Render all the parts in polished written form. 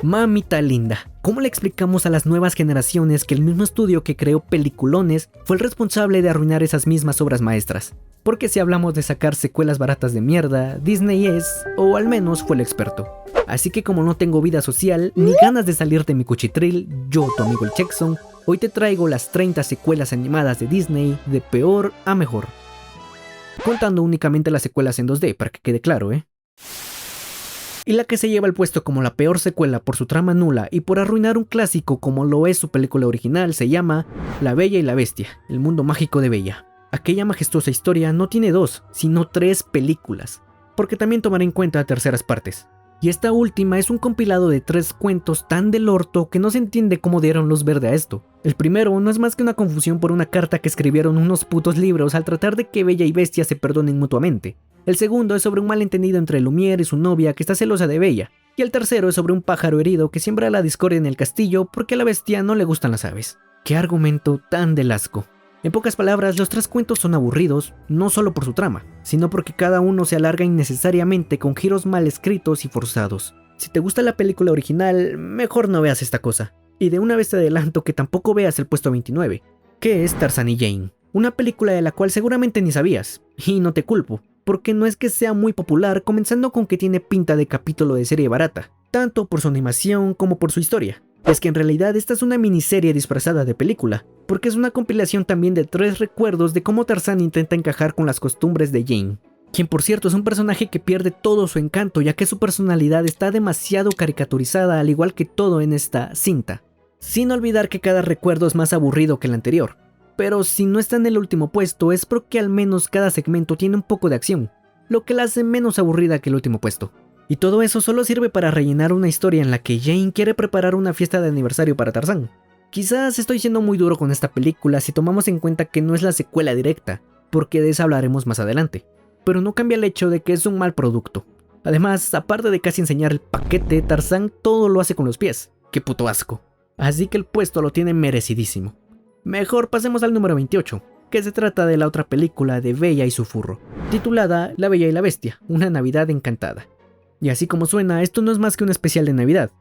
Mamita linda, ¿cómo le explicamos a las nuevas generaciones que el mismo estudio que creó peliculones fue el responsable de arruinar esas mismas obras maestras? Porque si hablamos de sacar secuelas baratas de mierda, Disney es, o al menos fue el experto. Así que como no tengo vida social, ni ganas de salir de mi cuchitril, yo, tu amigo el Checkson, hoy te traigo las 30 secuelas animadas de Disney de peor a mejor. Contando únicamente las secuelas en 2D, para que quede claro, Y la que se lleva el puesto como la peor secuela por su trama nula y por arruinar un clásico como lo es su película original se llama La Bella y la Bestia, el mundo mágico de Bella. Aquella majestuosa historia no tiene 2, sino 3 películas, porque también tomará en cuenta terceras partes. Y esta última es un compilado de 3 cuentos tan del orto que no se entiende cómo dieron luz verde a esto. El primero no es más que una confusión por una carta que escribieron unos putos libros al tratar de que Bella y Bestia se perdonen mutuamente. El segundo es sobre un malentendido entre Lumière y su novia que está celosa de Bella. Y el tercero es sobre un pájaro herido que siembra la discordia en el castillo porque a la bestia no le gustan las aves. ¡Qué argumento tan del asco! En pocas palabras, los 3 cuentos son aburridos, no solo por su trama, sino porque cada uno se alarga innecesariamente con giros mal escritos y forzados. Si te gusta la película original, mejor no veas esta cosa. Y de una vez te adelanto que tampoco veas el puesto 29, que es Tarzán y Jane, una película de la cual seguramente ni sabías, y no te culpo, porque no es que sea muy popular, comenzando con que tiene pinta de capítulo de serie barata, tanto por su animación como por su historia. Es que en realidad esta es una miniserie disfrazada de película, porque es una compilación también de 3 recuerdos de cómo Tarzán intenta encajar con las costumbres de Jane, quien por cierto es un personaje que pierde todo su encanto ya que su personalidad está demasiado caricaturizada al igual que todo en esta cinta. Sin olvidar que cada recuerdo es más aburrido que el anterior, pero si no está en el último puesto es porque al menos cada segmento tiene un poco de acción, lo que la hace menos aburrida que el último puesto. Y todo eso solo sirve para rellenar una historia en la que Jane quiere preparar una fiesta de aniversario para Tarzán. Quizás estoy siendo muy duro con esta película si tomamos en cuenta que no es la secuela directa, porque de esa hablaremos más adelante, pero no cambia el hecho de que es un mal producto. Además, aparte de casi enseñar el paquete, Tarzán todo lo hace con los pies. ¡Qué puto asco! Así que el puesto lo tiene merecidísimo. Mejor pasemos al número 28, que se trata de la otra película de Bella y su furro, titulada La Bella y la Bestia, una Navidad encantada. Y así como suena, esto no es más que un especial de Navidad,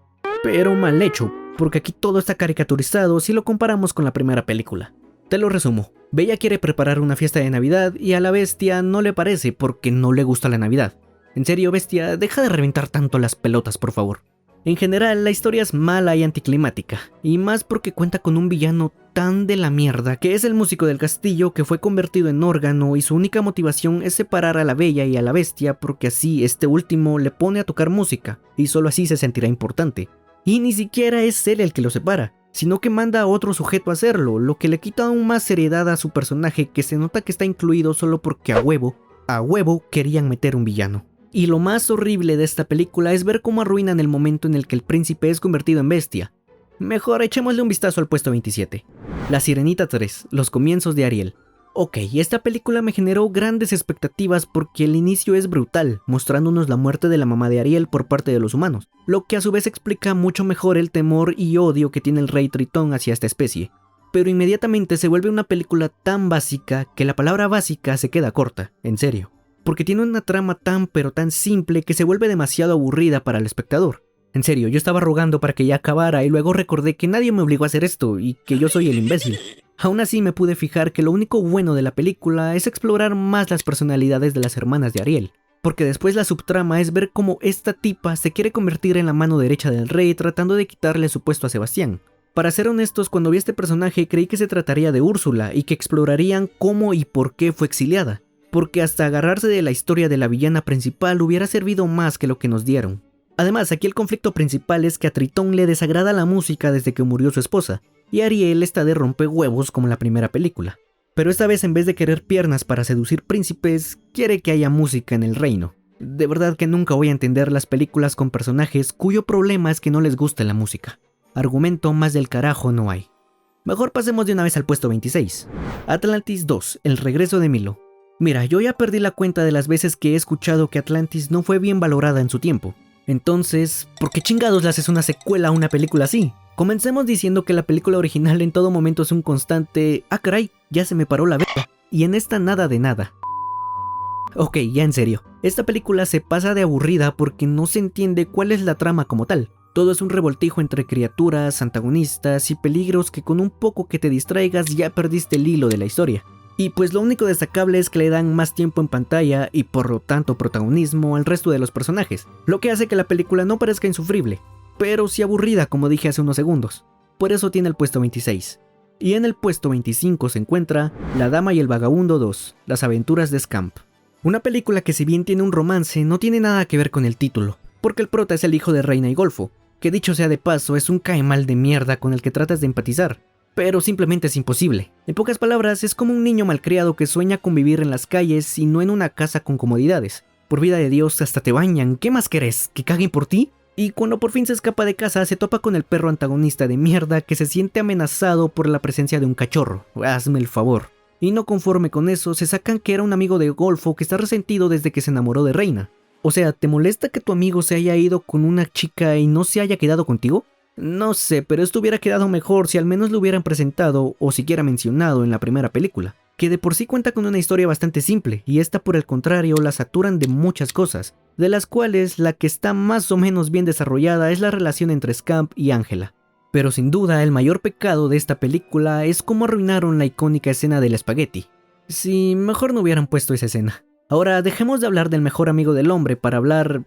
pero mal hecho, porque aquí todo está caricaturizado si lo comparamos con la primera película. Te lo resumo, Bella quiere preparar una fiesta de Navidad y a la bestia no le parece porque no le gusta la Navidad. En serio, bestia, deja de reventar tanto las pelotas, por favor. En general, la historia es mala y anticlimática, y más porque cuenta con un villano tan de la mierda que es el músico del castillo que fue convertido en órgano y su única motivación es separar a la Bella y a la bestia porque así este último le pone a tocar música y solo así se sentirá importante. Y ni siquiera es él el que lo separa, sino que manda a otro sujeto a hacerlo, lo que le quita aún más seriedad a su personaje que se nota que está incluido solo porque a huevo querían meter un villano. Y lo más horrible de esta película es ver cómo arruinan el momento en el que el príncipe es convertido en bestia. Mejor echémosle un vistazo al puesto 27. La Sirenita 3, los comienzos de Ariel. Ok, esta película me generó grandes expectativas porque el inicio es brutal, mostrándonos la muerte de la mamá de Ariel por parte de los humanos, lo que a su vez explica mucho mejor el temor y odio que tiene el rey Tritón hacia esta especie. Pero inmediatamente se vuelve una película tan básica que la palabra básica se queda corta, en serio. Porque tiene una trama tan pero tan simple que se vuelve demasiado aburrida para el espectador. En serio, yo estaba rogando para que ya acabara y luego recordé que nadie me obligó a hacer esto y que yo soy el imbécil. Aún así me pude fijar que lo único bueno de la película es explorar más las personalidades de las hermanas de Ariel. Porque después la subtrama es ver cómo esta tipa se quiere convertir en la mano derecha del rey tratando de quitarle su puesto a Sebastián. Para ser honestos, cuando vi este personaje creí que se trataría de Úrsula y que explorarían cómo y por qué fue exiliada. Porque hasta agarrarse de la historia de la villana principal hubiera servido más que lo que nos dieron. Además, aquí el conflicto principal es que a Tritón le desagrada la música desde que murió su esposa, y Ariel está de rompehuevos como en la primera película. Pero esta vez en vez de querer piernas para seducir príncipes, quiere que haya música en el reino. De verdad que nunca voy a entender las películas con personajes cuyo problema es que no les gusta la música. Argumento más del carajo no hay. Mejor pasemos de una vez al puesto 26. Atlantis 2, el regreso de Milo. Mira, yo ya perdí la cuenta de las veces que he escuchado que Atlantis no fue bien valorada en su tiempo. Entonces, ¿por qué chingados le haces una secuela a una película así? Comencemos diciendo que la película original en todo momento es un constante "ah caray, ya se me paró la verga", y en esta nada de nada. Ok, ya en serio, esta película se pasa de aburrida porque no se entiende cuál es la trama como tal. Todo es un revoltijo entre criaturas, antagonistas y peligros que con un poco que te distraigas ya perdiste el hilo de la historia. Y pues lo único destacable es que le dan más tiempo en pantalla y por lo tanto protagonismo al resto de los personajes, lo que hace que la película no parezca insufrible, pero sí aburrida como dije hace unos segundos. Por eso tiene el puesto 26. Y en el puesto 25 se encuentra La Dama y el Vagabundo 2, Las Aventuras de Scamp. Una película que si bien tiene un romance no tiene nada que ver con el título, porque el prota es el hijo de Reina y Golfo, que dicho sea de paso es un caemal de mierda con el que tratas de empatizar, pero simplemente es imposible. En pocas palabras, es como un niño malcriado que sueña con vivir en las calles y no en una casa con comodidades. Por vida de Dios, hasta te bañan, ¿qué más querés? ¿Que caguen por ti? Y cuando por fin se escapa de casa, se topa con el perro antagonista de mierda que se siente amenazado por la presencia de un cachorro. Hazme el favor. Y no conforme con eso, se sacan que era un amigo de Golfo que está resentido desde que se enamoró de Reina. O sea, ¿te molesta que tu amigo se haya ido con una chica y no se haya quedado contigo? No sé, pero esto hubiera quedado mejor si al menos lo hubieran presentado o siquiera mencionado en la primera película, que de por sí cuenta con una historia bastante simple, y esta por el contrario la saturan de muchas cosas, de las cuales la que está más o menos bien desarrollada es la relación entre Scamp y Angela. Pero sin duda el mayor pecado de esta película es cómo arruinaron la icónica escena del espagueti. Sí, mejor no hubieran puesto esa escena. Ahora dejemos de hablar del mejor amigo del hombre para hablar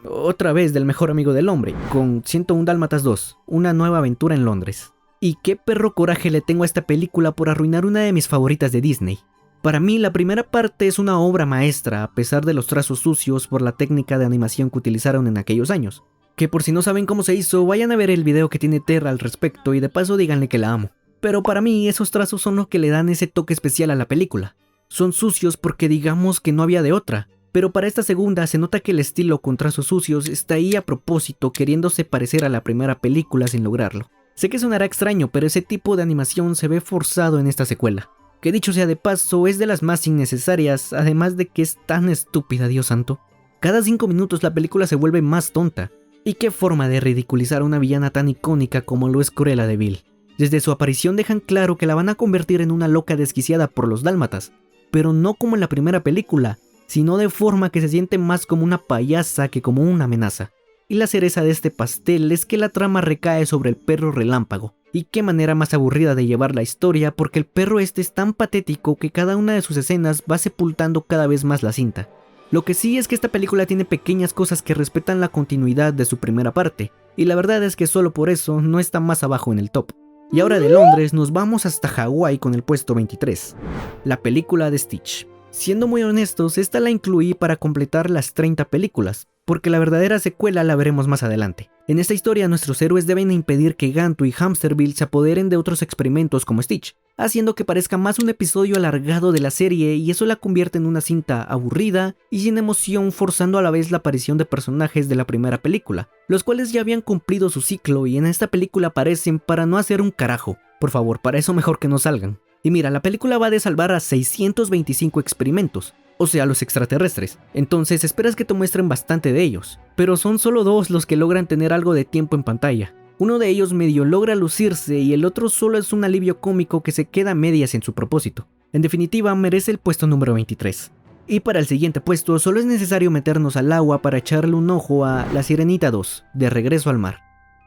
otra vez del mejor amigo del hombre, con 101 Dálmatas 2, una nueva aventura en Londres. Y qué perro coraje le tengo a esta película por arruinar una de mis favoritas de Disney. Para mí la primera parte es una obra maestra a pesar de los trazos sucios por la técnica de animación que utilizaron en aquellos años. Que por si no saben cómo se hizo, vayan a ver el video que tiene Terra al respecto y de paso díganle que la amo. Pero para mí esos trazos son los que le dan ese toque especial a la película. Son sucios porque digamos que no había de otra, pero para esta segunda se nota que el estilo con trazos sucios está ahí a propósito queriéndose parecer a la primera película sin lograrlo. Sé que sonará extraño, pero ese tipo de animación se ve forzado en esta secuela, que dicho sea de paso es de las más innecesarias, además de que es tan estúpida, Dios santo. Cada 5 minutos la película se vuelve más tonta, y qué forma de ridiculizar a una villana tan icónica como lo es Cruella de Vil. Desde su aparición dejan claro que la van a convertir en una loca desquiciada por los dálmatas, pero no como en la primera película, sino de forma que se siente más como una payasa que como una amenaza. Y la cereza de este pastel es que la trama recae sobre el perro relámpago, y qué manera más aburrida de llevar la historia porque el perro este es tan patético que cada una de sus escenas va sepultando cada vez más la cinta. Lo que sí es que esta película tiene pequeñas cosas que respetan la continuidad de su primera parte, y la verdad es que solo por eso no está más abajo en el top. Y ahora de Londres nos vamos hasta Hawái con el puesto 23, la película de Stitch. Siendo muy honestos, esta la incluí para completar las 30 películas, porque la verdadera secuela la veremos más adelante. En esta historia nuestros héroes deben impedir que Gantu y Hamsterville se apoderen de otros experimentos como Stitch, haciendo que parezca más un episodio alargado de la serie y eso la convierte en una cinta aburrida y sin emoción, forzando a la vez la aparición de personajes de la primera película, los cuales ya habían cumplido su ciclo y en esta película aparecen para no hacer un carajo. Por favor, para eso mejor que no salgan. Y mira, la película va de salvar a 625 experimentos, o sea, los extraterrestres, entonces esperas que te muestren bastante de ellos, pero son solo 2 los que logran tener algo de tiempo en pantalla. Uno de ellos medio logra lucirse y el otro solo es un alivio cómico que se queda a medias en su propósito. En definitiva, merece el puesto número 23. Y para el siguiente puesto solo es necesario meternos al agua para echarle un ojo a La Sirenita 2, de Regreso al Mar.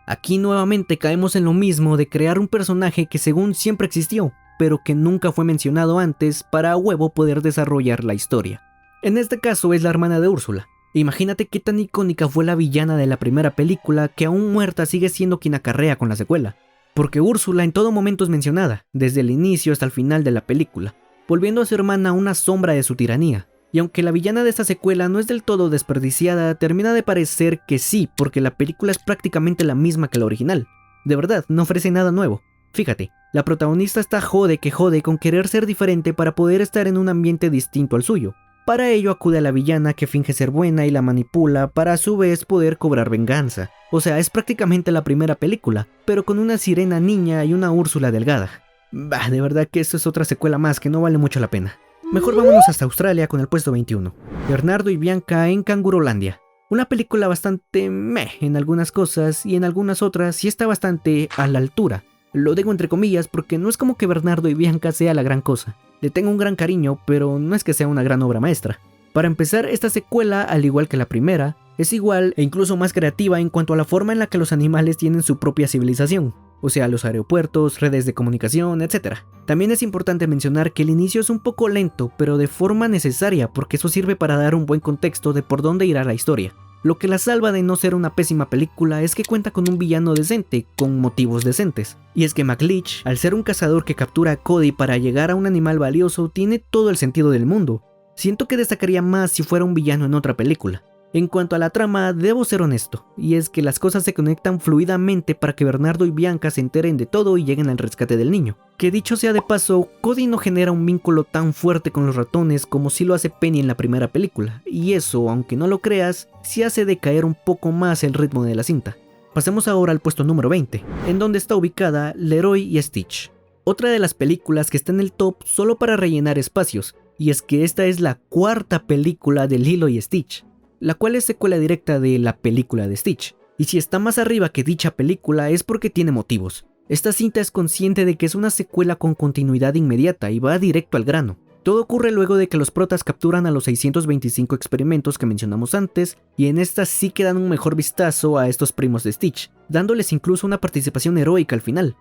Aquí nuevamente caemos en lo mismo de crear un personaje que según siempre existió, pero que nunca fue mencionado antes para a huevo poder desarrollar la historia. En este caso es la hermana de Úrsula. Imagínate qué tan icónica fue la villana de la primera película que aún muerta sigue siendo quien acarrea con la secuela. Porque Úrsula en todo momento es mencionada, desde el inicio hasta el final de la película, volviendo a su hermana una sombra de su tiranía. Y aunque la villana de esta secuela no es del todo desperdiciada, termina de parecer que sí, porque la película es prácticamente la misma que la original. De verdad, no ofrece nada nuevo. Fíjate, la protagonista está jode que jode con querer ser diferente para poder estar en un ambiente distinto al suyo. Para ello acude a la villana que finge ser buena y la manipula para a su vez poder cobrar venganza. O sea, es prácticamente la primera película, pero con una sirena niña y una Úrsula delgada. Bah, de verdad que esto es otra secuela más que no vale mucho la pena. Mejor vámonos hasta Australia con el puesto 21. Bernardo y Bianca en Cangurolandia. Una película bastante meh en algunas cosas y en algunas otras sí está bastante a la altura. Lo digo entre comillas porque no es como que Bernardo y Bianca sea la gran cosa. Le tengo un gran cariño, pero no es que sea una gran obra maestra. Para empezar, esta secuela, al igual que la primera, es igual e incluso más creativa en cuanto a la forma en la que los animales tienen su propia civilización, o sea, los aeropuertos, redes de comunicación, etc. También es importante mencionar que el inicio es un poco lento, pero de forma necesaria, porque eso sirve para dar un buen contexto de por dónde irá la historia. Lo que la salva de no ser una pésima película es que cuenta con un villano decente, con motivos decentes. Y es que McLeach, al ser un cazador que captura a Cody para llegar a un animal valioso, tiene todo el sentido del mundo. Siento que destacaría más si fuera un villano en otra película. En cuanto a la trama, debo ser honesto, y es que las cosas se conectan fluidamente para que Bernardo y Bianca se enteren de todo y lleguen al rescate del niño. Que dicho sea de paso, Cody no genera un vínculo tan fuerte con los ratones como sí lo hace Penny en la primera película, y eso, aunque no lo creas, sí hace decaer un poco más el ritmo de la cinta. Pasemos ahora al puesto número 20, en donde está ubicada Leroy y Stitch. Otra de las películas que está en el top solo para rellenar espacios, y es que esta es la cuarta película de Lilo y Stitch, la cual es secuela directa de la película de Stitch, y si está más arriba que dicha película es porque tiene motivos. Esta cinta es consciente de que es una secuela con continuidad inmediata y va directo al grano. Todo ocurre luego de que los protas capturan a los 625 experimentos que mencionamos antes, y en esta sí que dan un mejor vistazo a estos primos de Stitch, dándoles incluso una participación heroica al final.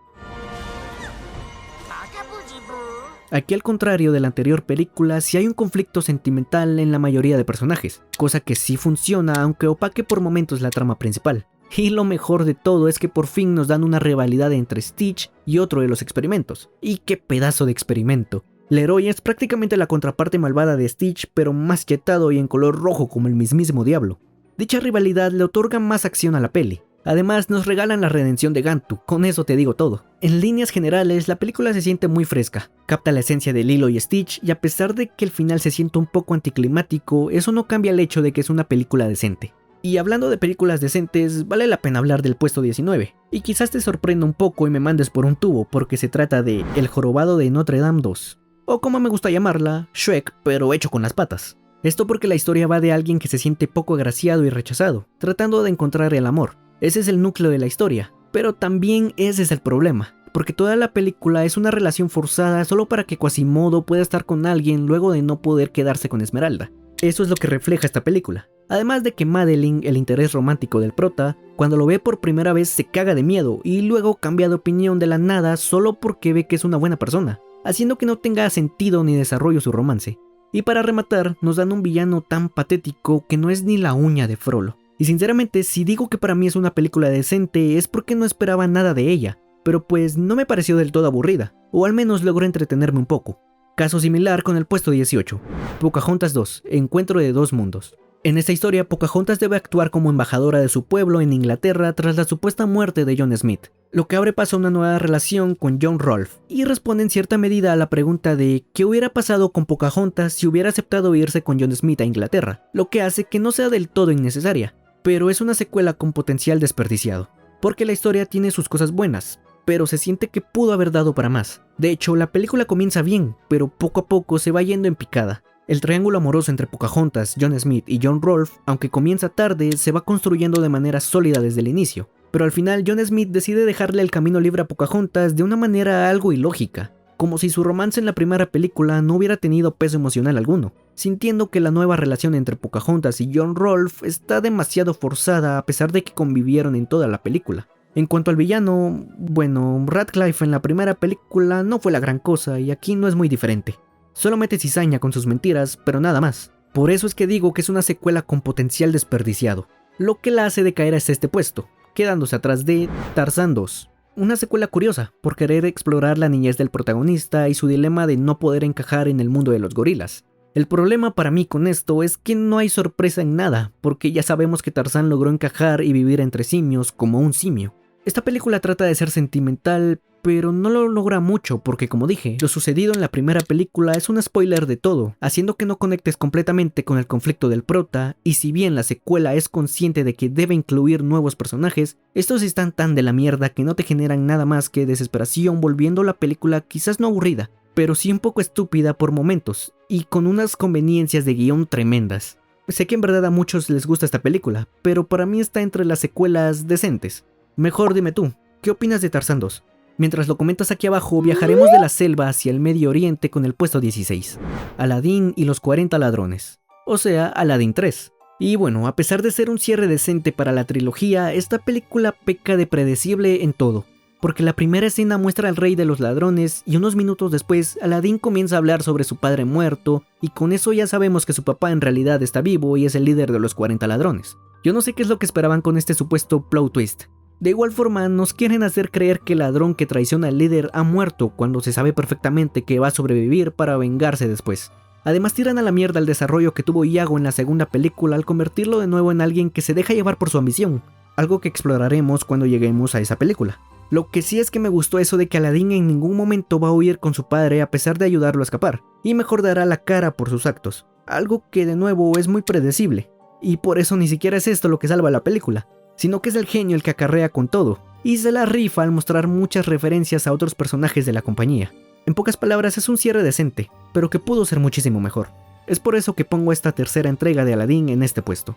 Aquí, al contrario de la anterior película, sí hay un conflicto sentimental en la mayoría de personajes, cosa que sí funciona aunque opaque por momentos la trama principal. Y lo mejor de todo es que por fin nos dan una rivalidad entre Stitch y otro de los experimentos. ¡Y qué pedazo de experimento! Leroy es prácticamente la contraparte malvada de Stitch, pero más chetado y en color rojo como el mismísimo diablo. Dicha rivalidad le otorga más acción a la peli. Además, nos regalan la redención de Gantu, con eso te digo todo. En líneas generales, la película se siente muy fresca, capta la esencia de Lilo y Stitch, y a pesar de que el final se siente un poco anticlimático, eso no cambia el hecho de que es una película decente. Y hablando de películas decentes, vale la pena hablar del puesto 19. Y quizás te sorprenda un poco y me mandes por un tubo, porque se trata de El jorobado de Notre Dame 2. O como me gusta llamarla, Shrek, pero hecho con las patas. Esto porque la historia va de alguien que se siente poco agraciado y rechazado, tratando de encontrar el amor. Ese es el núcleo de la historia, pero también ese es el problema, porque toda la película es una relación forzada solo para que Quasimodo pueda estar con alguien luego de no poder quedarse con Esmeralda. Eso es lo que refleja esta película. Además de que Madeline, el interés romántico del prota, cuando lo ve por primera vez se caga de miedo y luego cambia de opinión de la nada solo porque ve que es una buena persona, haciendo que no tenga sentido ni desarrollo su romance. Y para rematar, nos dan un villano tan patético que no es ni la uña de Frollo. Y sinceramente, si digo que para mí es una película decente es porque no esperaba nada de ella, pero pues no me pareció del todo aburrida, o al menos logró entretenerme un poco. Caso similar con el puesto 18, Pocahontas 2, Encuentro de dos mundos. En esta historia, Pocahontas debe actuar como embajadora de su pueblo en Inglaterra tras la supuesta muerte de John Smith, lo que abre paso a una nueva relación con John Rolfe, y responde en cierta medida a la pregunta de qué hubiera pasado con Pocahontas si hubiera aceptado irse con John Smith a Inglaterra, lo que hace que no sea del todo innecesaria. Pero es una secuela con potencial desperdiciado, porque la historia tiene sus cosas buenas, pero se siente que pudo haber dado para más. De hecho, la película comienza bien, pero poco a poco se va yendo en picada. El triángulo amoroso entre Pocahontas, John Smith y John Rolfe, aunque comienza tarde, se va construyendo de manera sólida desde el inicio. Pero al final John Smith decide dejarle el camino libre a Pocahontas de una manera algo ilógica, como si su romance en la primera película no hubiera tenido peso emocional alguno, sintiendo que la nueva relación entre Pocahontas y John Rolfe está demasiado forzada a pesar de que convivieron en toda la película. En cuanto al villano, bueno, Radcliffe en la primera película no fue la gran cosa y aquí no es muy diferente. Solo mete cizaña con sus mentiras, pero nada más. Por eso es que digo que es una secuela con potencial desperdiciado, lo que la hace decaer hasta este puesto, quedándose atrás de Tarzán 2. Una secuela curiosa, por querer explorar la niñez del protagonista y su dilema de no poder encajar en el mundo de los gorilas. El problema para mí con esto es que no hay sorpresa en nada, porque ya sabemos que Tarzán logró encajar y vivir entre simios como un simio. Esta película trata de ser sentimental, pero no lo logra mucho porque, como dije, lo sucedido en la primera película es un spoiler de todo, haciendo que no conectes completamente con el conflicto del prota, y si bien la secuela es consciente de que debe incluir nuevos personajes, estos están tan de la mierda que no te generan nada más que desesperación, volviendo la película quizás no aburrida, pero sí un poco estúpida por momentos, y con unas conveniencias de guión tremendas. Sé que en verdad a muchos les gusta esta película, pero para mí está entre las secuelas decentes. Mejor dime tú, ¿qué opinas de Tarzán 2? Mientras lo comentas aquí abajo, viajaremos de la selva hacia el Medio Oriente con el puesto 16, Aladdin y los 40 ladrones, o sea, Aladdin 3. Y bueno, a pesar de ser un cierre decente para la trilogía, esta película peca de predecible en todo. Porque la primera escena muestra al rey de los ladrones y unos minutos después Aladdin comienza a hablar sobre su padre muerto y con eso ya sabemos que su papá en realidad está vivo y es el líder de los 40 ladrones. Yo no sé qué es lo que esperaban con este supuesto plot twist. De igual forma nos quieren hacer creer que el ladrón que traiciona al líder ha muerto cuando se sabe perfectamente que va a sobrevivir para vengarse después. Además tiran a la mierda el desarrollo que tuvo Iago en la segunda película al convertirlo de nuevo en alguien que se deja llevar por su ambición, algo que exploraremos cuando lleguemos a esa película. Lo que sí es que me gustó eso de que Aladdin en ningún momento va a huir con su padre a pesar de ayudarlo a escapar, y mejor dará la cara por sus actos, algo que de nuevo es muy predecible, y por eso ni siquiera es esto lo que salva la película, sino que es el genio el que acarrea con todo, y se la rifa al mostrar muchas referencias a otros personajes de la compañía. En pocas palabras es un cierre decente, pero que pudo ser muchísimo mejor. Es por eso que pongo esta tercera entrega de Aladdin en este puesto.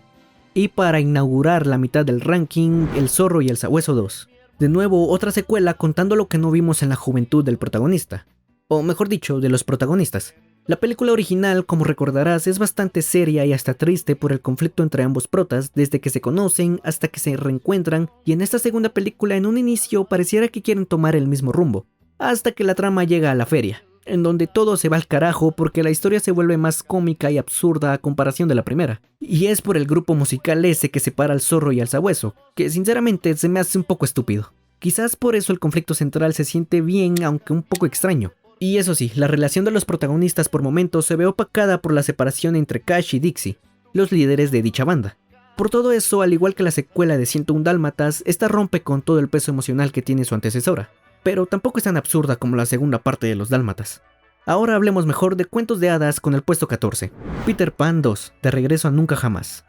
Y para inaugurar la mitad del ranking, El Zorro y el Sabueso 2. De nuevo, otra secuela contando lo que no vimos en la juventud del protagonista. O mejor dicho, de los protagonistas. La película original, como recordarás, es bastante seria y hasta triste por el conflicto entre ambos protas, desde que se conocen hasta que se reencuentran, y en esta segunda película en un inicio pareciera que quieren tomar el mismo rumbo, hasta que la trama llega a la feria, en donde todo se va al carajo porque la historia se vuelve más cómica y absurda a comparación de la primera. Y es por el grupo musical ese que separa al zorro y al sabueso, que sinceramente se me hace un poco estúpido. Quizás por eso el conflicto central se siente bien, aunque un poco extraño. Y eso sí, la relación de los protagonistas por momentos se ve opacada por la separación entre Cash y Dixie, los líderes de dicha banda. Por todo eso, al igual que la secuela de 101 Dálmatas, esta rompe con todo el peso emocional que tiene su antecesora, pero tampoco es tan absurda como la segunda parte de los Dálmatas. Ahora hablemos mejor de Cuentos de Hadas con el puesto 14, Peter Pan 2, de regreso a Nunca Jamás.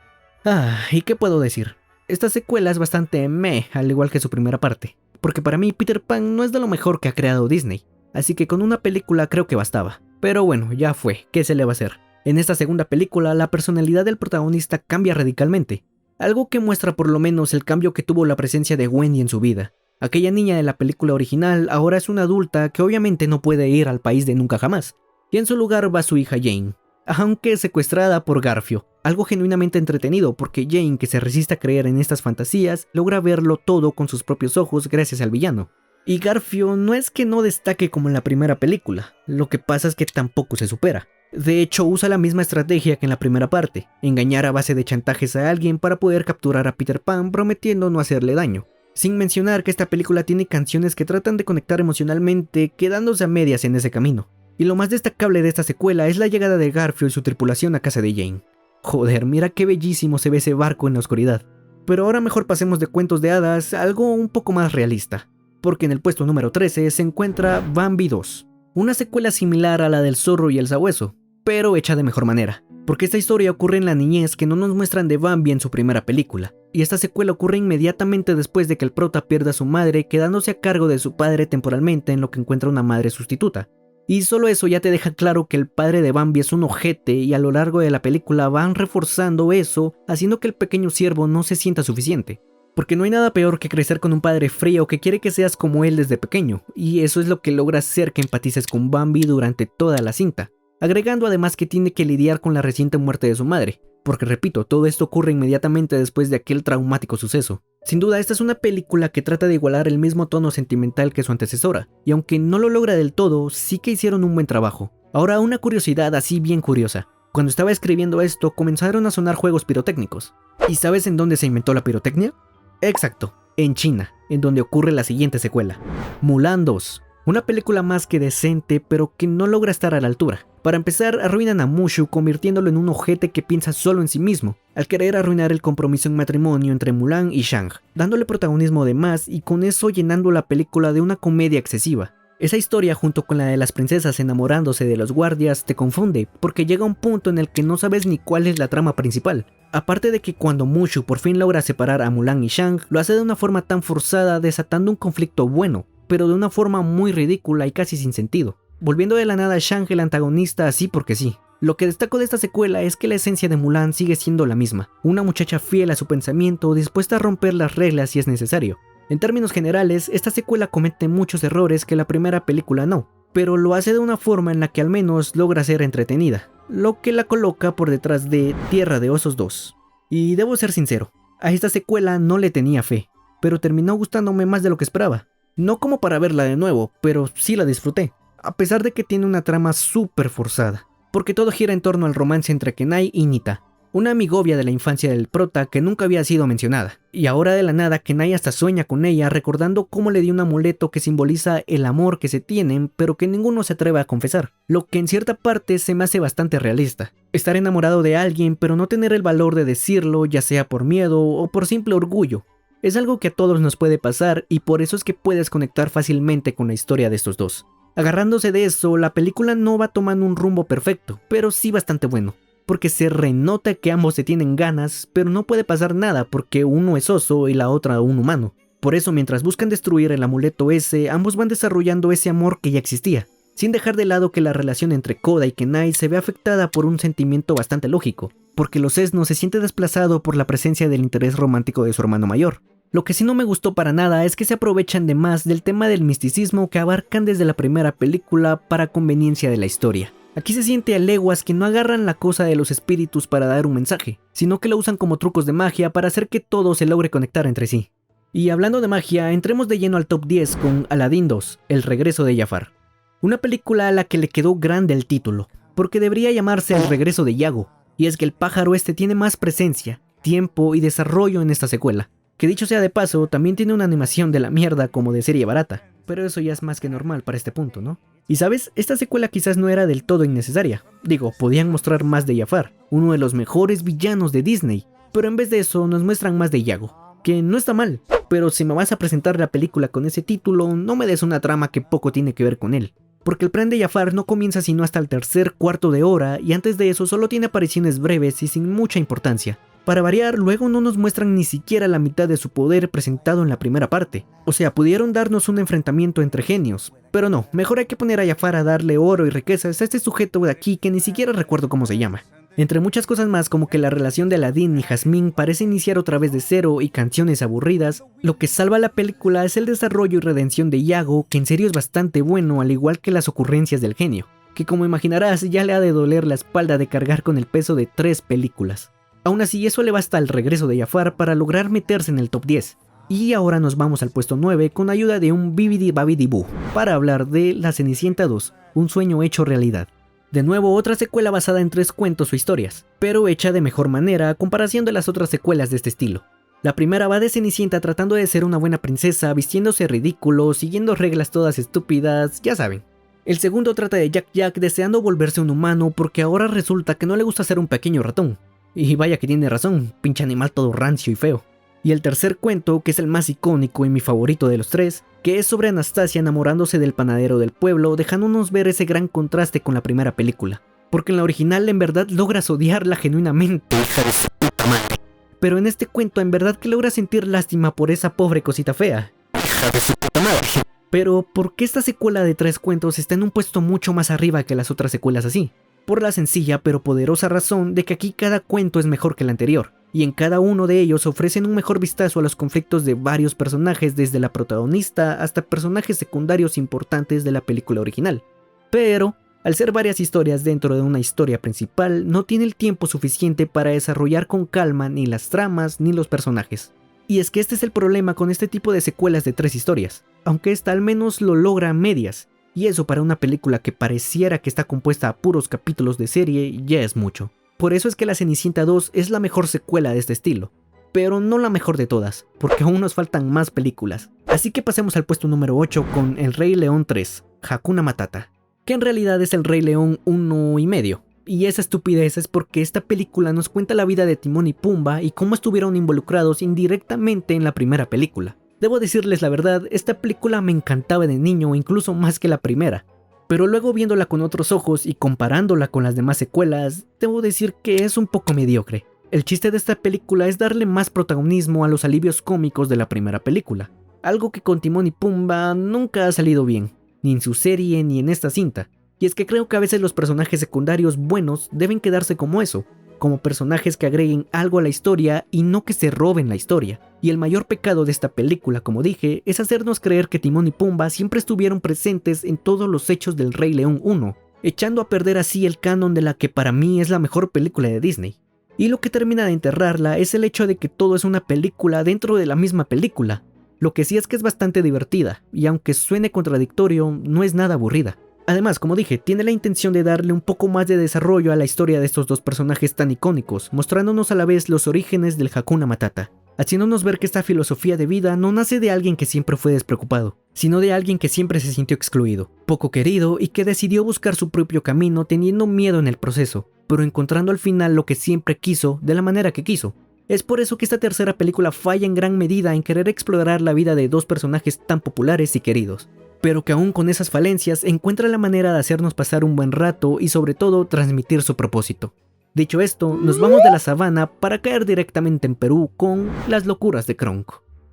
¿Y qué puedo decir? Esta secuela es bastante meh, al igual que su primera parte, porque para mí Peter Pan no es de lo mejor que ha creado Disney, así que con una película creo que bastaba. Pero bueno, ya fue, ¿qué se le va a hacer? En esta segunda película la personalidad del protagonista cambia radicalmente, algo que muestra por lo menos el cambio que tuvo la presencia de Wendy en su vida. Aquella niña de la película original ahora es una adulta que obviamente no puede ir al país de Nunca Jamás, y en su lugar va su hija Jane, aunque secuestrada por Garfio, algo genuinamente entretenido porque Jane, que se resiste a creer en estas fantasías, logra verlo todo con sus propios ojos gracias al villano. Y Garfio no es que no destaque como en la primera película, lo que pasa es que tampoco se supera. De hecho, usa la misma estrategia que en la primera parte, engañar a base de chantajes a alguien para poder capturar a Peter Pan prometiendo no hacerle daño. Sin mencionar que esta película tiene canciones que tratan de conectar emocionalmente, quedándose a medias en ese camino. Y lo más destacable de esta secuela es la llegada de Garfio y su tripulación a casa de Jane. Joder, mira qué bellísimo se ve ese barco en la oscuridad. Pero ahora mejor pasemos de Cuentos de Hadas a algo un poco más realista, porque en el puesto número 13 se encuentra Bambi 2, una secuela similar a la del Zorro y el Sabueso, pero hecha de mejor manera, porque esta historia ocurre en la niñez que no nos muestran de Bambi en su primera película, y esta secuela ocurre inmediatamente después de que el prota pierda a su madre quedándose a cargo de su padre temporalmente en lo que encuentra una madre sustituta. Y solo eso ya te deja claro que el padre de Bambi es un ojete y a lo largo de la película van reforzando eso, haciendo que el pequeño ciervo no se sienta suficiente. Porque no hay nada peor que crecer con un padre frío que quiere que seas como él desde pequeño, y eso es lo que logra hacer que empatices con Bambi durante toda la cinta, agregando además que tiene que lidiar con la reciente muerte de su madre, porque repito, todo esto ocurre inmediatamente después de aquel traumático suceso. Sin duda, esta es una película que trata de igualar el mismo tono sentimental que su antecesora, y aunque no lo logra del todo, sí que hicieron un buen trabajo. Ahora, una curiosidad así bien curiosa. Cuando estaba escribiendo esto, comenzaron a sonar juegos pirotécnicos. ¿Y sabes en dónde se inventó la pirotecnia? Exacto, en China, en donde ocurre la siguiente secuela, Mulan 2. Una película más que decente, pero que no logra estar a la altura. Para empezar, arruinan a Mushu convirtiéndolo en un ojete que piensa solo en sí mismo, al querer arruinar el compromiso en matrimonio entre Mulan y Shang, dándole protagonismo de más y con eso llenando la película de una comedia excesiva. Esa historia junto con la de las princesas enamorándose de los guardias te confunde, porque llega un punto en el que no sabes ni cuál es la trama principal. Aparte de que cuando Mushu por fin logra separar a Mulan y Shang, lo hace de una forma tan forzada desatando un conflicto bueno, pero de una forma muy ridícula y casi sin sentido, volviendo de la nada a Shang el antagonista así porque sí. Lo que destaco de esta secuela es que la esencia de Mulan sigue siendo la misma, una muchacha fiel a su pensamiento dispuesta a romper las reglas si es necesario. En términos generales, esta secuela comete muchos errores que la primera película no, pero lo hace de una forma en la que al menos logra ser entretenida, lo que la coloca por detrás de Tierra de Osos 2. Y debo ser sincero, a esta secuela no le tenía fe, pero terminó gustándome más de lo que esperaba. No como para verla de nuevo, pero sí la disfruté, a pesar de que tiene una trama súper forzada, porque todo gira en torno al romance entre Kenai y Nita, una amigovia de la infancia del prota que nunca había sido mencionada. Y ahora de la nada Kenai hasta sueña con ella recordando cómo le dio un amuleto que simboliza el amor que se tienen pero que ninguno se atreve a confesar, lo que en cierta parte se me hace bastante realista. Estar enamorado de alguien pero no tener el valor de decirlo, ya sea por miedo o por simple orgullo. Es algo que a todos nos puede pasar y por eso es que puedes conectar fácilmente con la historia de estos dos. Agarrándose de eso, la película no va tomando un rumbo perfecto, pero sí bastante bueno. Porque se renota que ambos se tienen ganas, pero no puede pasar nada porque uno es oso y la otra un humano. Por eso mientras buscan destruir el amuleto ese, ambos van desarrollando ese amor que ya existía, sin dejar de lado que la relación entre Koda y Kenai se ve afectada por un sentimiento bastante lógico, porque los Esno se siente desplazado por la presencia del interés romántico de su hermano mayor. Lo que sí no me gustó para nada es que se aprovechan de más del tema del misticismo que abarcan desde la primera película para conveniencia de la historia. Aquí se siente a leguas que no agarran la cosa de los espíritus para dar un mensaje, sino que lo usan como trucos de magia para hacer que todo se logre conectar entre sí. Y hablando de magia, entremos de lleno al top 10 con Aladdin 2, El regreso de Jafar. Una película a la que le quedó grande el título, porque debería llamarse El regreso de Iago, y es que el pájaro este tiene más presencia, tiempo y desarrollo en esta secuela, que dicho sea de paso, también tiene una animación de la mierda como de serie barata, pero eso ya es más que normal para este punto, ¿no? Y sabes, esta secuela quizás no era del todo innecesaria. Digo, podían mostrar más de Jafar, uno de los mejores villanos de Disney, pero en vez de eso nos muestran más de Iago, que no está mal, pero si me vas a presentar la película con ese título, no me des una trama que poco tiene que ver con él. Porque el plan de Jafar no comienza sino hasta el tercer cuarto de hora y antes de eso solo tiene apariciones breves y sin mucha importancia. Para variar, luego no nos muestran ni siquiera la mitad de su poder presentado en la primera parte. O sea, pudieron darnos un enfrentamiento entre genios, pero no, mejor hay que poner a Jafar a darle oro y riquezas a este sujeto de aquí que ni siquiera recuerdo cómo se llama. Entre muchas cosas más, como que la relación de Aladdin y Jasmine parece iniciar otra vez de cero y canciones aburridas, lo que salva la película es el desarrollo y redención de Iago, que en serio es bastante bueno, al igual que las ocurrencias del genio, que como imaginarás ya le ha de doler la espalda de cargar con el peso de 3 películas. Aún así, eso le basta al regreso de Jafar para lograr meterse en el top 10. Y ahora nos vamos al puesto 9 con ayuda de un Bibidi Babidi Boo para hablar de La Cenicienta 2, un sueño hecho realidad. De nuevo, otra secuela basada en 3 cuentos o historias, pero hecha de mejor manera a comparación de las otras secuelas de este estilo. La primera va de Cenicienta tratando de ser una buena princesa, vistiéndose ridículo, siguiendo reglas todas estúpidas, ya saben. El segundo trata de Jack Jack deseando volverse un humano porque ahora resulta que no le gusta ser un pequeño ratón. Y vaya que tiene razón, pinche animal todo rancio y feo. Y el tercer cuento, que es el más icónico y mi favorito de los 3, que es sobre Anastasia enamorándose del panadero del pueblo, dejándonos ver ese gran contraste con la primera película. Porque en la original en verdad logras odiarla genuinamente, hija de su puta madre. Pero en este cuento en verdad que logras sentir lástima por esa pobre cosita fea, hija de su puta madre. Pero ¿por qué esta secuela de 3 cuentos está en un puesto mucho más arriba que las otras secuelas así? Por la sencilla pero poderosa razón de que aquí cada cuento es mejor que el anterior, y en cada uno de ellos ofrecen un mejor vistazo a los conflictos de varios personajes, desde la protagonista hasta personajes secundarios importantes de la película original. Pero, al ser varias historias dentro de una historia principal, no tiene el tiempo suficiente para desarrollar con calma ni las tramas ni los personajes. Y es que este es el problema con este tipo de secuelas de 3 historias, aunque esta al menos lo logra a medias. Y eso para una película que pareciera que está compuesta a puros capítulos de serie ya es mucho. Por eso es que La Cenicienta 2 es la mejor secuela de este estilo. Pero no la mejor de todas, porque aún nos faltan más películas. Así que pasemos al puesto número 8 con El Rey León 3, Hakuna Matata, que en realidad es El Rey León 1,5. Y esa estupidez es porque esta película nos cuenta la vida de Timón y Pumba y cómo estuvieron involucrados indirectamente en la primera película. Debo decirles la verdad, esta película me encantaba de niño, incluso más que la primera. Pero luego viéndola con otros ojos y comparándola con las demás secuelas, debo decir que es un poco mediocre. El chiste de esta película es darle más protagonismo a los alivios cómicos de la primera película, algo que con Timón y Pumba nunca ha salido bien, ni en su serie ni en esta cinta. Y es que creo que a veces los personajes secundarios buenos deben quedarse como eso, como personajes que agreguen algo a la historia y no que se roben la historia. Y el mayor pecado de esta película, como dije, es hacernos creer que Timón y Pumba siempre estuvieron presentes en todos los hechos del Rey León 1, echando a perder así el canon de la que para mí es la mejor película de Disney. Y lo que termina de enterrarla es el hecho de que todo es una película dentro de la misma película. Lo que sí es que es bastante divertida, y aunque suene contradictorio, no es nada aburrida. Además, como dije, tiene la intención de darle un poco más de desarrollo a la historia de estos dos personajes tan icónicos, mostrándonos a la vez los orígenes del Hakuna Matata, haciéndonos ver que esta filosofía de vida no nace de alguien que siempre fue despreocupado, sino de alguien que siempre se sintió excluido, poco querido y que decidió buscar su propio camino teniendo miedo en el proceso, pero encontrando al final lo que siempre quiso de la manera que quiso. Es por eso que esta tercera película falla en gran medida en querer explorar la vida de dos personajes tan populares y queridos, pero que aún con esas falencias encuentra la manera de hacernos pasar un buen rato y sobre todo transmitir su propósito. Dicho esto, nos vamos de la sabana para caer directamente en Perú con Las locuras de Kronk.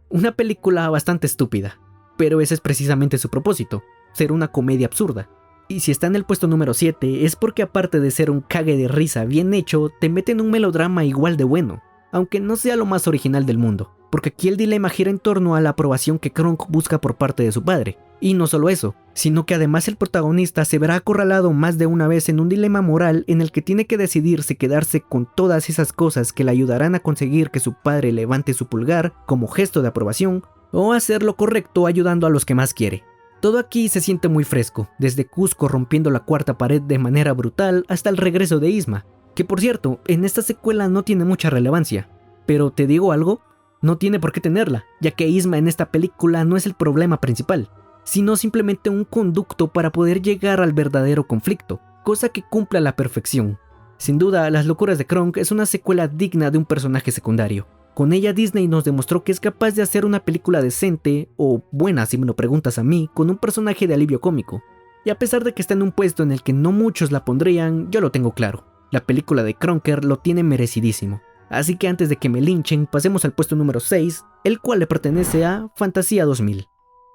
Una película bastante estúpida, pero ese es precisamente su propósito, ser una comedia absurda. Y si está en el puesto número 7 es porque aparte de ser un cague de risa bien hecho, te mete en un melodrama igual de bueno, aunque no sea lo más original del mundo, porque aquí el dilema gira en torno a la aprobación que Kronk busca por parte de su padre. Y no solo eso, sino que además el protagonista se verá acorralado más de una vez en un dilema moral en el que tiene que decidir si quedarse con todas esas cosas que le ayudarán a conseguir que su padre levante su pulgar como gesto de aprobación, o hacer lo correcto ayudando a los que más quiere. Todo aquí se siente muy fresco, desde Cusco rompiendo la cuarta pared de manera brutal hasta el regreso de Isma, que por cierto, en esta secuela no tiene mucha relevancia, pero te digo algo, no tiene por qué tenerla, ya que Isma en esta película no es el problema principal, sino simplemente un conducto para poder llegar al verdadero conflicto, cosa que cumple a la perfección. Sin duda, Las locuras de Kronk es una secuela digna de un personaje secundario. Con ella Disney nos demostró que es capaz de hacer una película decente, o buena si me lo preguntas a mí, con un personaje de alivio cómico. Y a pesar de que está en un puesto en el que no muchos la pondrían, yo lo tengo claro. La película de Kronker lo tiene merecidísimo. Así que antes de que me linchen, pasemos al puesto número 6, el cual le pertenece a Fantasía 2000.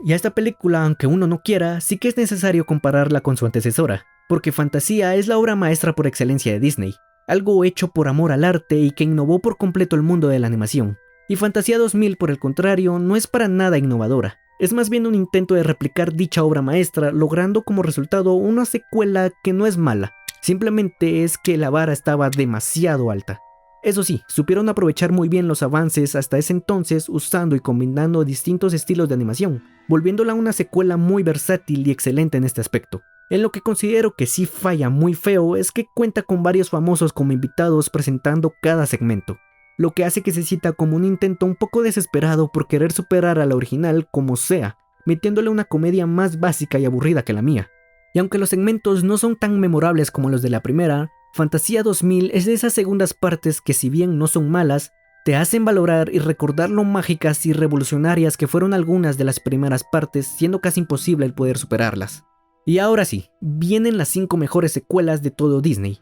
Y a esta película, aunque uno no quiera, sí que es necesario compararla con su antecesora, porque Fantasía es la obra maestra por excelencia de Disney, algo hecho por amor al arte y que innovó por completo el mundo de la animación. Y Fantasía 2000, por el contrario, no es para nada innovadora, es más bien un intento de replicar dicha obra maestra, logrando como resultado una secuela que no es mala, simplemente es que la vara estaba demasiado alta. Eso sí, supieron aprovechar muy bien los avances hasta ese entonces usando y combinando distintos estilos de animación, volviéndola una secuela muy versátil y excelente en este aspecto. En lo que considero que sí falla muy feo es que cuenta con varios famosos como invitados presentando cada segmento, lo que hace que se sienta como un intento un poco desesperado por querer superar a la original como sea, metiéndole una comedia más básica y aburrida que la mía. Y aunque los segmentos no son tan memorables como los de la primera, Fantasía 2000 es de esas segundas partes que si bien no son malas, te hacen valorar y recordar lo mágicas y revolucionarias que fueron algunas de las primeras partes, siendo casi imposible el poder superarlas. Y ahora sí, vienen las 5 mejores secuelas de todo Disney,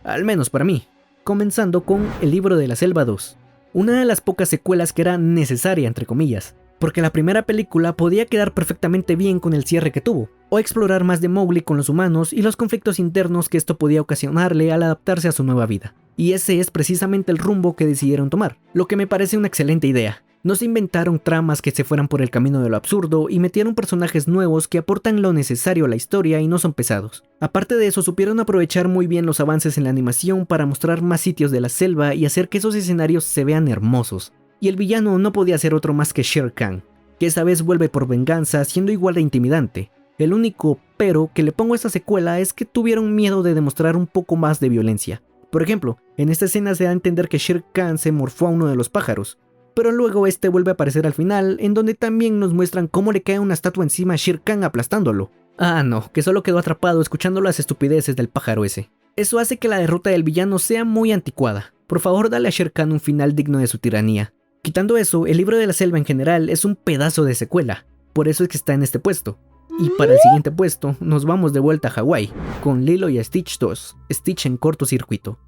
al menos para mí, comenzando con El libro de la selva 2, una de las pocas secuelas que era necesaria entre comillas, porque la primera película podía quedar perfectamente bien con el cierre que tuvo, o explorar más de Mowgli con los humanos y los conflictos internos que esto podía ocasionarle al adaptarse a su nueva vida. Y ese es precisamente el rumbo que decidieron tomar, lo que me parece una excelente idea. No se inventaron tramas que se fueran por el camino de lo absurdo y metieron personajes nuevos que aportan lo necesario a la historia y no son pesados. Aparte de eso, supieron aprovechar muy bien los avances en la animación para mostrar más sitios de la selva y hacer que esos escenarios se vean hermosos. Y el villano no podía ser otro más que Shere Khan, que esta vez vuelve por venganza siendo igual de intimidante. El único pero que le pongo a esta secuela es que tuvieron miedo de demostrar un poco más de violencia. Por ejemplo, en esta escena se da a entender que Shere Khan se morfó a uno de los pájaros, pero luego este vuelve a aparecer al final, en donde también nos muestran cómo le cae una estatua encima a Shere Khan aplastándolo. Ah no, que solo quedó atrapado escuchando las estupideces del pájaro ese. Eso hace que la derrota del villano sea muy anticuada. Por favor, dale a Shere Khan un final digno de su tiranía. Quitando eso, el libro de la selva en general es un pedazo de secuela, por eso es que está en este puesto. Y para el siguiente puesto, nos vamos de vuelta a Hawái, con Lilo y Stitch 2, Stitch en cortocircuito.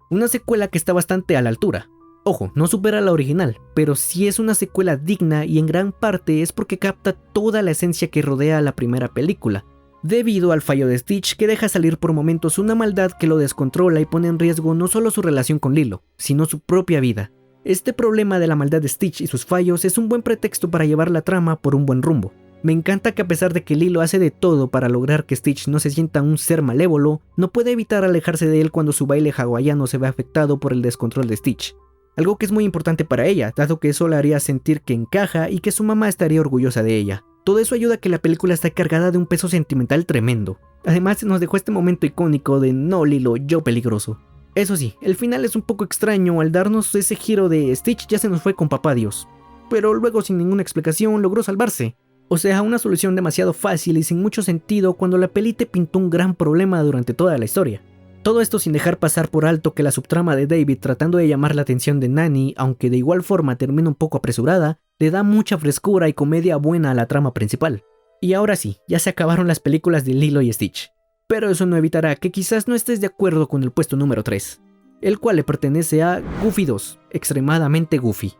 Una secuela que está bastante a la altura. Ojo, no supera a la original, pero sí es una secuela digna y en gran parte es porque capta toda la esencia que rodea a la primera película, debido al fallo de Stitch que deja salir por momentos una maldad que lo descontrola y pone en riesgo no solo su relación con Lilo, sino su propia vida. Este problema de la maldad de Stitch y sus fallos es un buen pretexto para llevar la trama por un buen rumbo. Me encanta que a pesar de que Lilo hace de todo para lograr que Stitch no se sienta un ser malévolo, no puede evitar alejarse de él cuando su baile hawaiano se ve afectado por el descontrol de Stitch. Algo que es muy importante para ella, dado que eso la haría sentir que encaja y que su mamá estaría orgullosa de ella. Todo eso ayuda a que la película esté cargada de un peso sentimental tremendo. Además nos dejó este momento icónico de "no Lilo, yo peligroso". Eso sí, el final es un poco extraño al darnos ese giro de Stitch ya se nos fue con papá Dios, pero luego sin ninguna explicación logró salvarse. O sea, una solución demasiado fácil y sin mucho sentido cuando la peli te pintó un gran problema durante toda la historia. Todo esto sin dejar pasar por alto que la subtrama de David tratando de llamar la atención de Nanny, aunque de igual forma termina un poco apresurada, le da mucha frescura y comedia buena a la trama principal. Y ahora sí, ya se acabaron las películas de Lilo y Stitch. Pero eso no evitará que quizás no estés de acuerdo con el puesto número 3, el cual le pertenece a Goofy 2, extremadamente Goofy.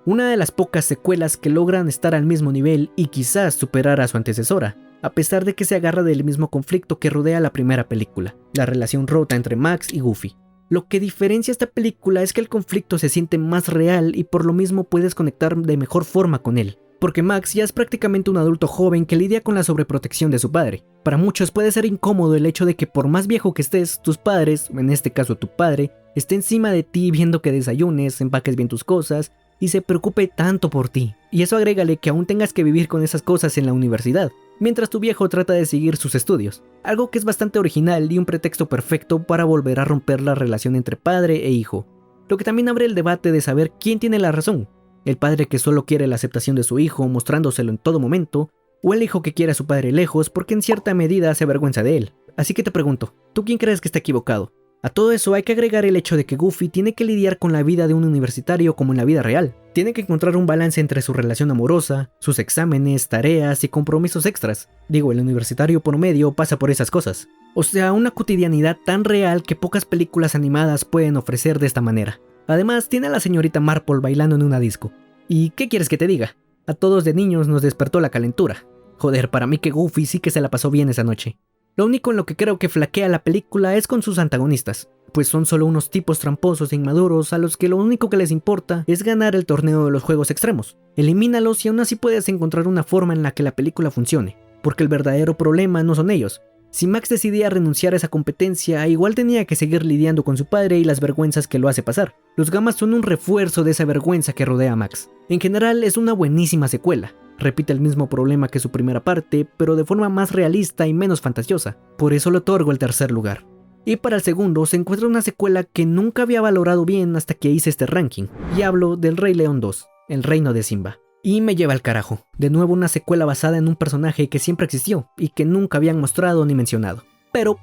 Una de las pocas secuelas que logran estar al mismo nivel y quizás superar a su antecesora, a pesar de que se agarra del mismo conflicto que rodea la primera película, la relación rota entre Max y Goofy. Lo que diferencia esta película es que el conflicto se siente más real y por lo mismo puedes conectar de mejor forma con él, porque Max ya es prácticamente un adulto joven que lidia con la sobreprotección de su padre. Para muchos puede ser incómodo el hecho de que por más viejo que estés, tus padres, en este caso tu padre, esté encima de ti viendo que desayunes, empaques bien tus cosas y se preocupe tanto por ti. Y eso agrégale que aún tengas que vivir con esas cosas en la universidad, mientras tu viejo trata de seguir sus estudios. Algo que es bastante original y un pretexto perfecto para volver a romper la relación entre padre e hijo. Lo que también abre el debate de saber quién tiene la razón. El padre que solo quiere la aceptación de su hijo mostrándoselo en todo momento, o el hijo que quiere a su padre lejos porque en cierta medida se avergüenza de él. Así que te pregunto, ¿tú quién crees que está equivocado? A todo eso hay que agregar el hecho de que Goofy tiene que lidiar con la vida de un universitario como en la vida real. Tiene que encontrar un balance entre su relación amorosa, sus exámenes, tareas y compromisos extras. Digo, el universitario promedio pasa por esas cosas. O sea, una cotidianidad tan real que pocas películas animadas pueden ofrecer de esta manera. Además, tiene a la señorita Marple bailando en una disco. ¿Y qué quieres que te diga? A todos de niños nos despertó la calentura. Joder, para mí que Goofy sí que se la pasó bien esa noche. Lo único en lo que creo que flaquea la película es con sus antagonistas, pues son solo unos tipos tramposos e inmaduros a los que lo único que les importa es ganar el torneo de los juegos extremos. Elimínalos y aún así puedes encontrar una forma en la que la película funcione, porque el verdadero problema no son ellos. Si Max decidía renunciar a esa competencia, igual tenía que seguir lidiando con su padre y las vergüenzas que lo hace pasar. Los gamas son un refuerzo de esa vergüenza que rodea a Max. En general es una buenísima secuela. Repite el mismo problema que su primera parte, pero de forma más realista y menos fantasiosa. Por eso le otorgo el tercer lugar. Y para el segundo se encuentra una secuela que nunca había valorado bien hasta que hice este ranking. Y hablo del Rey León 2, El Reino de Simba. Y me lleva al carajo. De nuevo una secuela basada en un personaje que siempre existió y que nunca habían mostrado ni mencionado. Pero,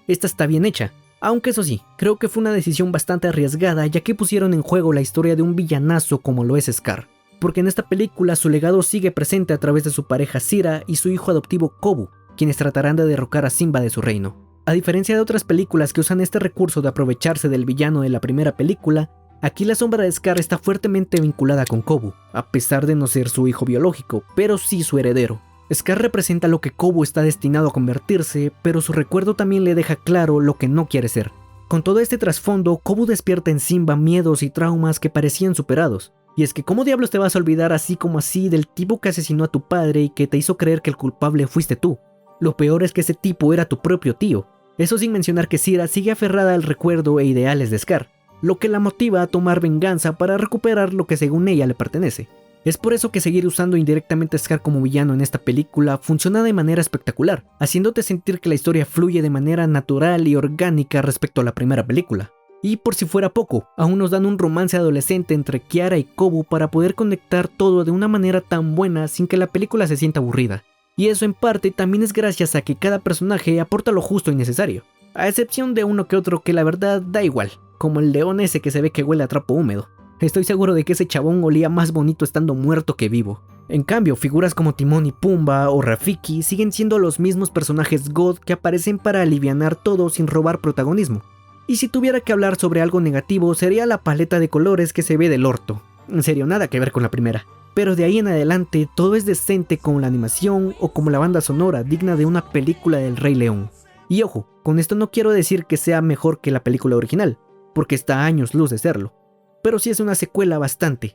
esta está bien hecha. Aunque eso sí, creo que fue una decisión bastante arriesgada ya que pusieron en juego la historia de un villanazo como lo es Scar. Porque en esta película su legado sigue presente a través de su pareja Sira y su hijo adoptivo Kobu, quienes tratarán de derrocar a Simba de su reino. A diferencia de otras películas que usan este recurso de aprovecharse del villano de la primera película, aquí la sombra de Scar está fuertemente vinculada con Kobu, a pesar de no ser su hijo biológico, pero sí su heredero. Scar representa lo que Kobu está destinado a convertirse, pero su recuerdo también le deja claro lo que no quiere ser. Con todo este trasfondo, Kobu despierta en Simba miedos y traumas que parecían superados. Y es que ¿cómo diablos te vas a olvidar así como así del tipo que asesinó a tu padre y que te hizo creer que el culpable fuiste tú? Lo peor es que ese tipo era tu propio tío. Eso sin mencionar que Sira sigue aferrada al recuerdo e ideales de Scar, lo que la motiva a tomar venganza para recuperar lo que según ella le pertenece. Es por eso que seguir usando indirectamente a Scar como villano en esta película funciona de manera espectacular, haciéndote sentir que la historia fluye de manera natural y orgánica respecto a la primera película. Y por si fuera poco, aún nos dan un romance adolescente entre Kiara y Kobu para poder conectar todo de una manera tan buena sin que la película se sienta aburrida. Y eso en parte también es gracias a que cada personaje aporta lo justo y necesario, a excepción de uno que otro que la verdad da igual, como el león ese que se ve que huele a trapo húmedo. Estoy seguro de que ese chabón olía más bonito estando muerto que vivo. En cambio, figuras como Timón y Pumba o Rafiki siguen siendo los mismos personajes God que aparecen para alivianar todo sin robar protagonismo. Y si tuviera que hablar sobre algo negativo sería la paleta de colores que se ve del orto. En serio, nada que ver con la primera. Pero de ahí en adelante todo es decente como la animación o como la banda sonora digna de una película del Rey León. Y ojo, con esto no quiero decir que sea mejor que la película original, porque está a años luz de serlo. Pero sí es una secuela bastante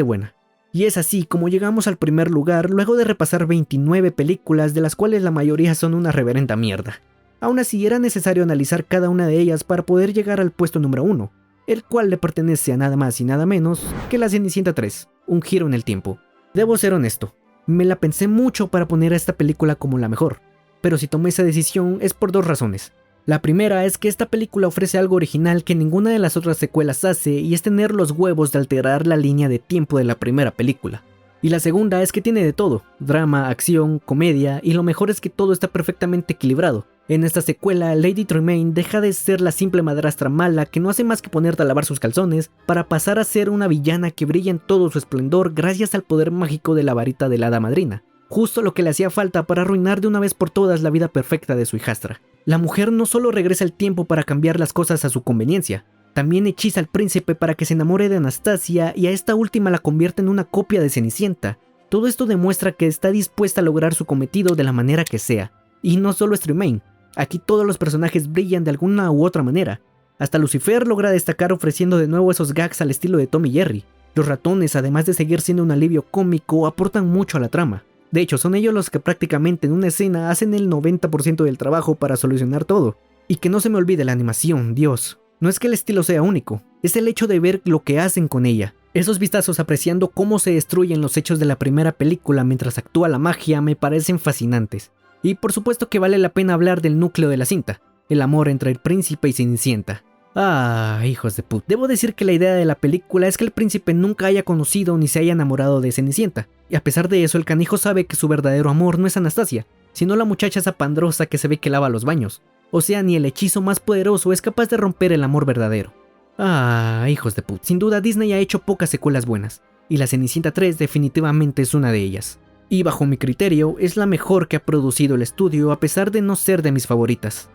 buena. Y es así como llegamos al primer lugar luego de repasar 29 películas, de las cuales la mayoría son una reverenda mierda. Aún así era necesario analizar cada una de ellas para poder llegar al puesto número 1, el cual le pertenece a nada más y nada menos que La Cenicienta 3, Un giro en el tiempo. Debo ser honesto, me la pensé mucho para poner a esta película como la mejor, pero si tomé esa decisión es por dos razones. La primera es que esta película ofrece algo original que ninguna de las otras secuelas hace, y es tener los huevos de alterar la línea de tiempo de la primera película. Y la segunda es que tiene de todo: drama, acción, comedia, y lo mejor es que todo está perfectamente equilibrado. En esta secuela, Lady Tremaine deja de ser la simple madrastra mala que no hace más que ponerte a lavar sus calzones, para pasar a ser una villana que brilla en todo su esplendor gracias al poder mágico de la varita de la hada madrina. Justo lo que le hacía falta para arruinar de una vez por todas la vida perfecta de su hijastra. La mujer no solo regresa el tiempo para cambiar las cosas a su conveniencia, también hechiza al príncipe para que se enamore de Anastasia, y a esta última la convierte en una copia de Cenicienta. Todo esto demuestra que está dispuesta a lograr su cometido de la manera que sea. Y no solo es Tremaine, aquí todos los personajes brillan de alguna u otra manera. Hasta Lucifer logra destacar ofreciendo de nuevo esos gags al estilo de Tom y Jerry. Los ratones, además de seguir siendo un alivio cómico, aportan mucho a la trama. De hecho, son ellos los que prácticamente en una escena hacen el 90% del trabajo para solucionar todo. Y que no se me olvide la animación, Dios. No es que el estilo sea único, es el hecho de ver lo que hacen con ella. Esos vistazos apreciando cómo se destruyen los hechos de la primera película mientras actúa la magia me parecen fascinantes. Y por supuesto que vale la pena hablar del núcleo de la cinta, el amor entre el príncipe y Cenicienta. Ah, hijos de puta. Debo decir que la idea de la película es que el príncipe nunca haya conocido ni se haya enamorado de Cenicienta, y a pesar de eso el canijo sabe que su verdadero amor no es Anastasia, sino la muchacha esa pandrosa que se ve que lava los baños. O sea, ni el hechizo más poderoso es capaz de romper el amor verdadero. Ah, hijos de puta. Sin duda Disney ha hecho pocas secuelas buenas, y La Cenicienta 3 definitivamente es una de ellas. Y bajo mi criterio es la mejor que ha producido el estudio, a pesar de no ser de mis favoritas.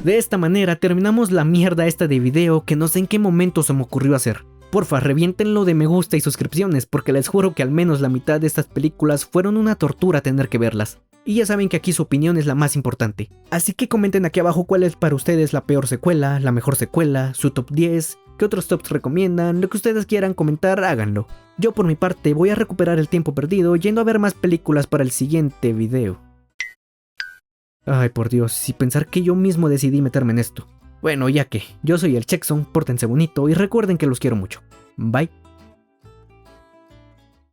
De esta manera terminamos la mierda esta de video que no sé en qué momento se me ocurrió hacer. Porfa, reviéntenlo de me gusta y suscripciones, porque les juro que al menos la mitad de estas películas fueron una tortura tener que verlas. Y ya saben que aquí su opinión es la más importante. Así que comenten aquí abajo cuál es para ustedes la peor secuela, la mejor secuela, su top 10, qué otros tops recomiendan, lo que ustedes quieran comentar, háganlo. Yo por mi parte voy a recuperar el tiempo perdido yendo a ver más películas para el siguiente video. Ay, por Dios, y pensar que yo mismo decidí meterme en esto. Bueno, ya que, yo soy el Checkson, pórtense bonito y recuerden que los quiero mucho. Bye.